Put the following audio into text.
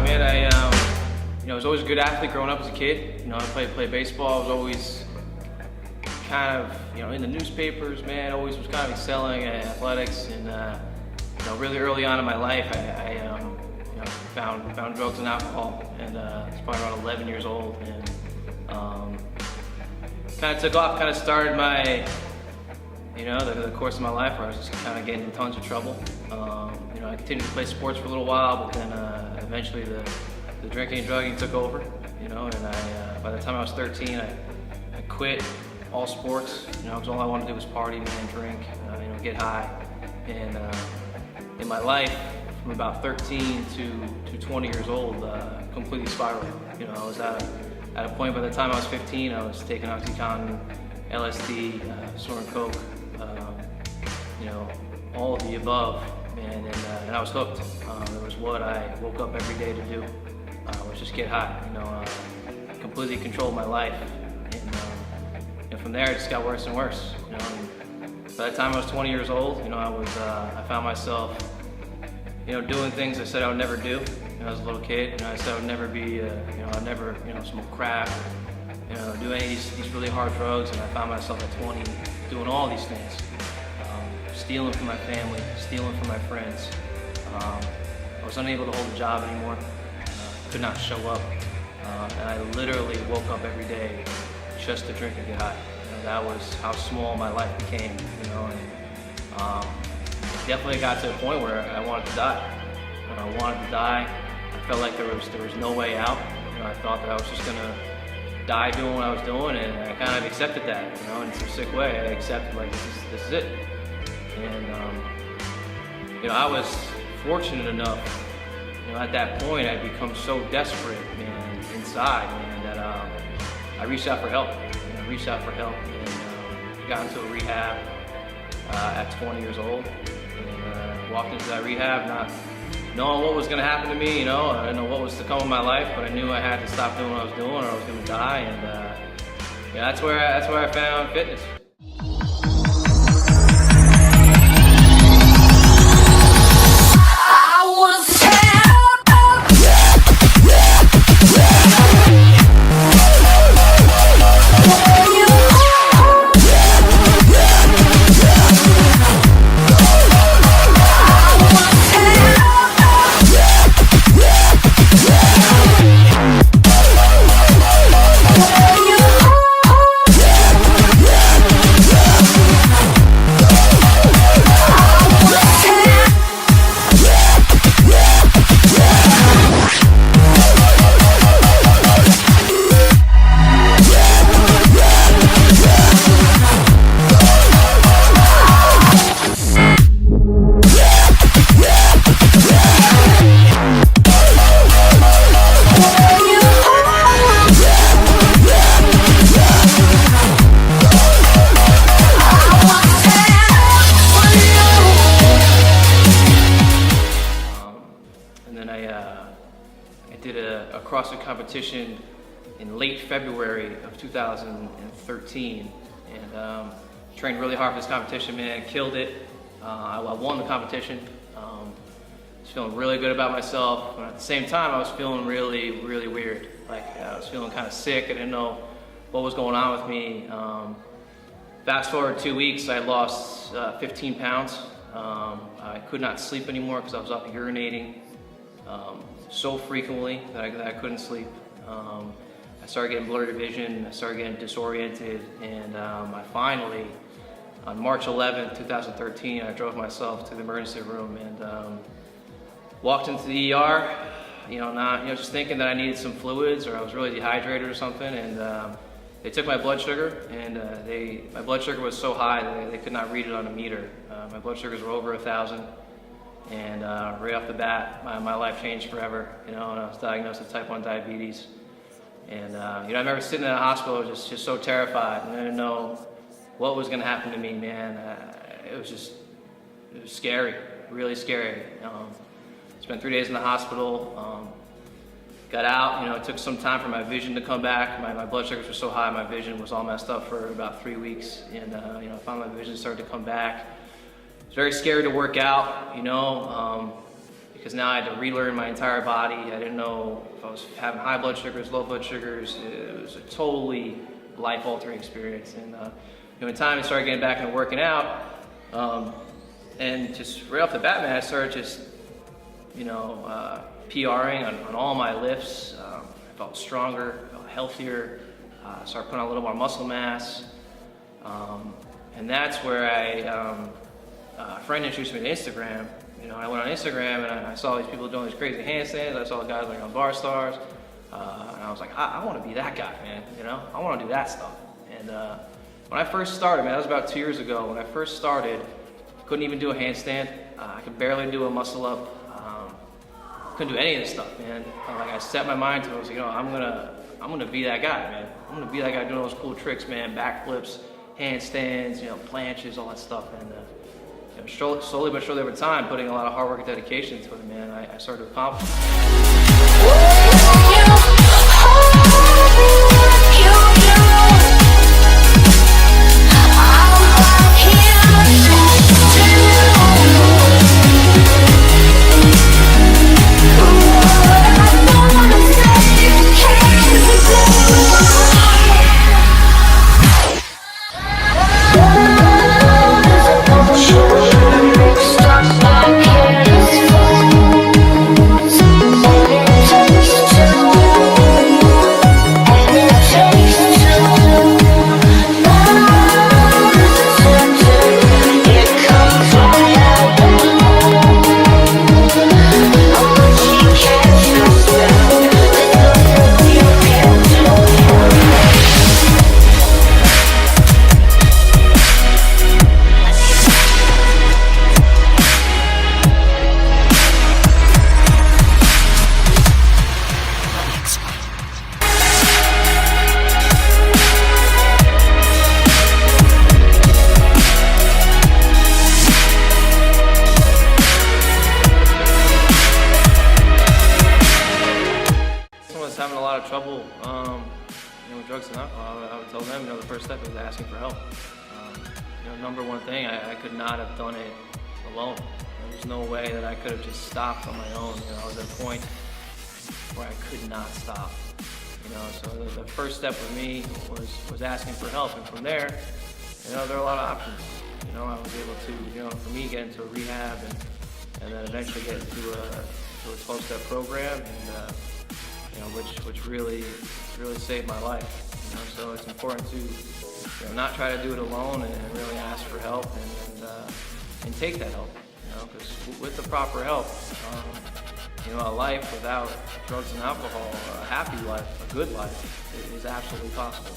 not, man. I was always a good athlete growing up as a kid. I played baseball. I was always kind of, in the newspapers, man. Always was kind of excelling at athletics, and really early on in my life, I found drugs and alcohol, and it's probably around 11 years old, and kind of took off. Kind of started my, the course of my life where I was just kind of getting in tons of trouble. I continued to play sports for a little while, but then eventually the drinking and drugging took over, and by the time I was 13, I quit all sports. Because all I wanted to do was party, man, drink, get high. And in my life, from about 13 to 20 years old, completely spiraled. I was at a point by the time I was 15, I was taking OxyContin, LSD, snorting coke, all of the above, man, and I was hooked. It was what I woke up every day to do. Was just get high, completely controlled my life, and from there it just got worse and worse, And by the time I was 20 years old, I found myself, doing things I said I would never do. When I was a little kid, I said I would never be, I'd never, smoke crack, do any of these really hard drugs, and I found myself at 20 doing all these things, stealing from my family, stealing from my friends. I was unable to hold a job anymore. Could not show up, and I literally woke up every day just to drink and get high. That was how small my life became, and definitely got to a point where I wanted to die. When I wanted to die, I felt like there was no way out. I thought that I was just gonna die doing what I was doing, and I kind of accepted that, in some sick way. I accepted, like, this is it. And I was fortunate enough. At that point, I'd become so desperate, man, inside, man, that I reached out for help. And got into a rehab at 20 years old, and walked into that rehab not knowing what was going to happen to me. I didn't know what was to come in my life, but I knew I had to stop doing what I was doing, or I was going to die. And that's where I found fitness. I did a CrossFit competition in late February of 2013, and trained really hard for this competition, man. Killed it. I won the competition. Was feeling really good about myself, but at the same time I was feeling really, really weird. Like, I was feeling kind of sick. I didn't know what was going on with me. Fast forward 2 weeks, I lost 15 pounds. I could not sleep anymore because I was up urinating so frequently that I couldn't sleep. I started getting blurry vision, I started getting disoriented, and I finally, on March 11th, 2013, I drove myself to the emergency room and walked into the ER, just thinking that I needed some fluids or I was really dehydrated or something, and they took my blood sugar, and my blood sugar was so high that they could not read it on a meter. My blood sugars were over 1,000, and right off the bat, my life changed forever, and I was diagnosed with type 1 diabetes. And I remember sitting in the hospital just so terrified, and I didn't know what was going to happen to me, man. It was scary, really scary. Spent 3 days in the hospital. Got out, it took some time for my vision to come back. My blood sugars were so high, my vision was all messed up for about 3 weeks. And finally my vision started to come back. It was very scary to work out, because now I had to relearn my entire body. I didn't know if I was having high blood sugars, low blood sugars. It was a totally life-altering experience. And in time I started getting back into working out, and just right off the bat, man, I started just, PRing on all my lifts. I felt stronger, felt healthier, started putting on a little more muscle mass. And that's where a friend introduced me to Instagram. I went on Instagram and I saw these people doing these crazy handstands. I saw guys like on Bar Stars. And I was like, I want to be that guy, man. I want to do that stuff. And when I first started, man, that was about 2 years ago. When I first started, couldn't even do a handstand. I could barely do a muscle up. Couldn't do any of this stuff, man. I set my mind to it. I was like, I'm gonna be that guy, man. I'm gonna be that guy doing those cool tricks, man. Backflips, handstands, planches, all that stuff. And slowly but surely over time, putting a lot of hard work and dedication to it, man, I started to accomplish it. Having a lot of trouble with drugs and alcohol, I would tell them, the first step is asking for help. Number one thing, I could not have done it alone. There was no way that I could have just stopped on my own. I was at a point where I could not stop. So the first step for me was asking for help, and from there, there are a lot of options. I was able to, for me, get into a rehab and then eventually get into a 12-step program, and which really saved my life. So it's important to not try to do it alone and really ask for help and take that help. Because with the proper help, a life without drugs and alcohol, a happy life, a good life, is absolutely possible.